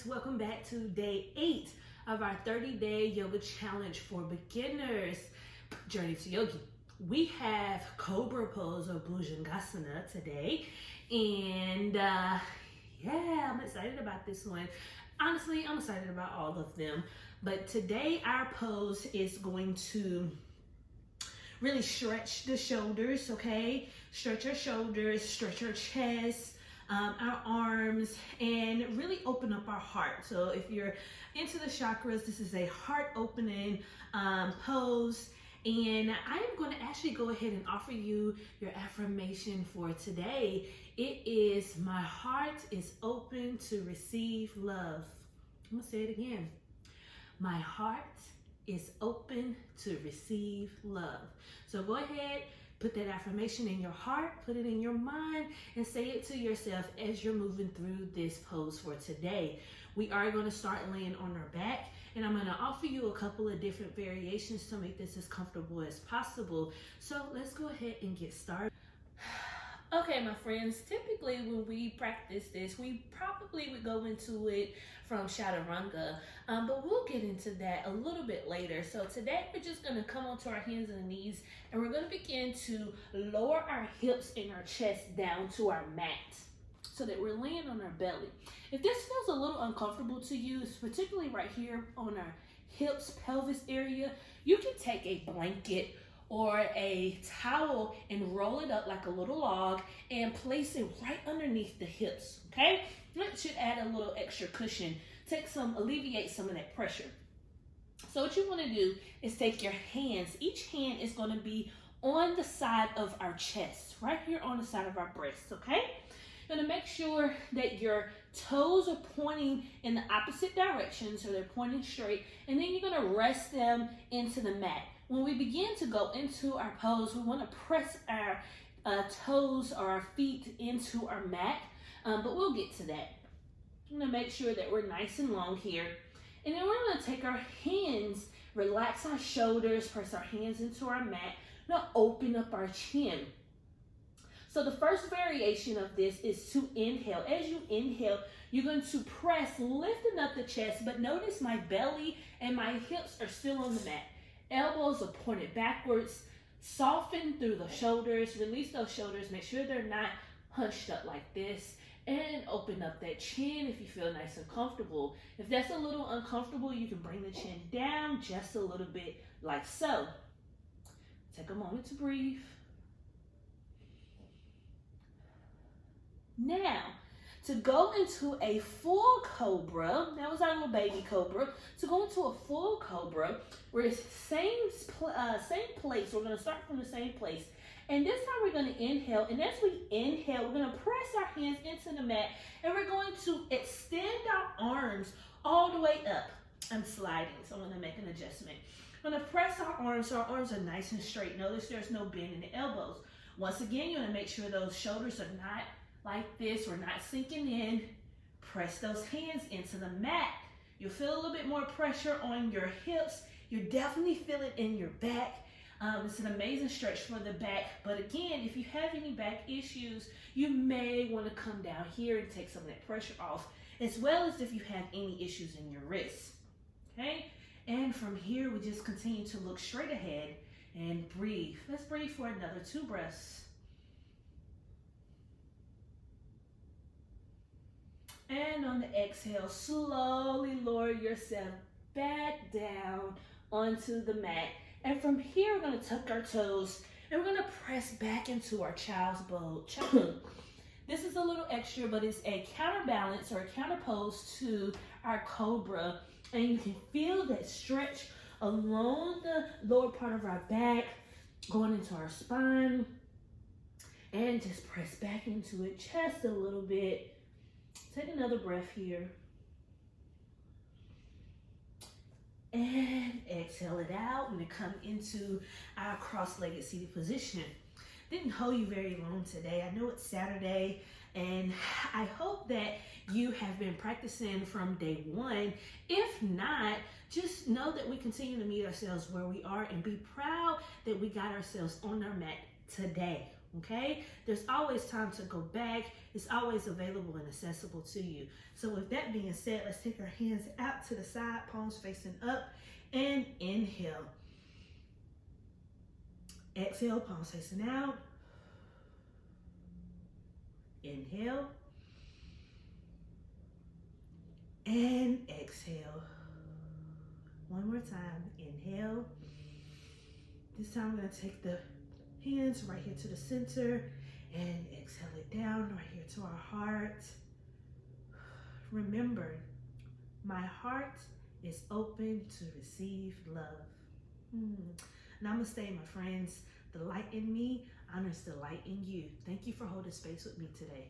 welcome back to day 8 of our 30-day yoga challenge for beginners, Journey to Yogi. We have Cobra Pose or Bhujangansana today, and yeah, I'm excited about this one. Honestly, I'm excited about all of them, but today our pose is going to really stretch the shoulders, okay? Stretch our shoulders, stretch our chest, our arms, and really open up our heart. So if you're into the chakras, this is a heart opening pose. And I am going to actually go ahead and offer you your affirmation for today. It is, my heart is open to receive love. I'm going to say it again. My heart is open to receive love. So go ahead, put that affirmation in your heart, put it in your mind, and say it to yourself as you're moving through this pose for today. We are going to start laying on our back, and I'm going to offer you a couple of different variations to make this as comfortable as possible. So let's go ahead and get started. Okay, my friends, typically when we practice this, we probably would go into it from chaturanga, but we'll get into that a little bit later. So today we're just going to come onto our hands and knees, and we're going to begin to lower our hips and our chest down to our mat so that we're laying on our belly. If this feels a little uncomfortable to you, particularly right here on our hips, pelvis area, you can take a blanket or a towel and roll it up like a little log and place it right underneath the hips, okay? That should add a little extra cushion, alleviate some of that pressure. So what you want to do is take your hands. Each hand is going to be on the side of our chest, right here on the side of our breasts, okay? You're going to make sure that your toes are pointing in the opposite direction, so they're pointing straight, and then you're going to rest them into the mat. When we begin to go into our pose, we want to press our toes or our feet into our mat, but we'll get to that. I'm going to make sure that we're nice and long here. And then we're going to take our hands, relax our shoulders, press our hands into our mat. Now open up our chin. So the first variation of this is to inhale. As you inhale, you're going to press, lifting up the chest, but notice my belly and my hips are still on the mat. Elbows are pointed backwards. Soften through the shoulders. Release those shoulders. Make sure they're not hunched up like this. And open up that chin if you feel nice and comfortable. If that's a little uncomfortable, you can bring the chin down just a little bit like so. Take a moment to breathe. Now, to go into a full cobra, that was our little baby cobra. To go into a full cobra, we're same place. We're going to start from the same place. And this time we're going to inhale. And as we inhale, we're going to press our hands into the mat. And we're going to extend our arms all the way up. I'm sliding, so I'm going to make an adjustment. I'm going to press our arms so our arms are nice and straight. Notice there's no bend in the elbows. Once again, you want to make sure those shoulders are not like this. We're not sinking in. Press those hands into the mat. You'll feel a little bit more pressure on your hips. You definitely feel it in your back. It's an amazing stretch for the back. But again, if you have any back issues, you may want to come down here and take some of that pressure off, as well as if you have any issues in your wrists. Okay? And from here, we just continue to look straight ahead and breathe. Let's breathe for another 2 breaths. And on the exhale, slowly lower yourself back down onto the mat. And from here, we're going to tuck our toes and we're going to press back into our child's pose. This is a little extra, but it's a counterbalance or a counter pose to our cobra. And you can feel that stretch along the lower part of our back, going into our spine. And just press back into it just a little bit. Take another breath here. And exhale it out. We're going to come into our cross-legged seated position. Didn't hold you very long today. I know it's Saturday, and I hope that you have been practicing from day 1. If not, just know that we continue to meet ourselves where we are and be proud that we got ourselves on our mat today. Okay? There's always time to go back. It's always available and accessible to you. So with that being said, let's take our hands out to the side, palms facing up, and inhale. Exhale, palms facing out. Inhale. And exhale. One more time. Inhale. This time I'm going to take the hands right here to the center and exhale it down right here to our heart. Remember, my heart is open to receive love. Namaste, my friends. The light in me honors the light in you. Thank you for holding space with me today.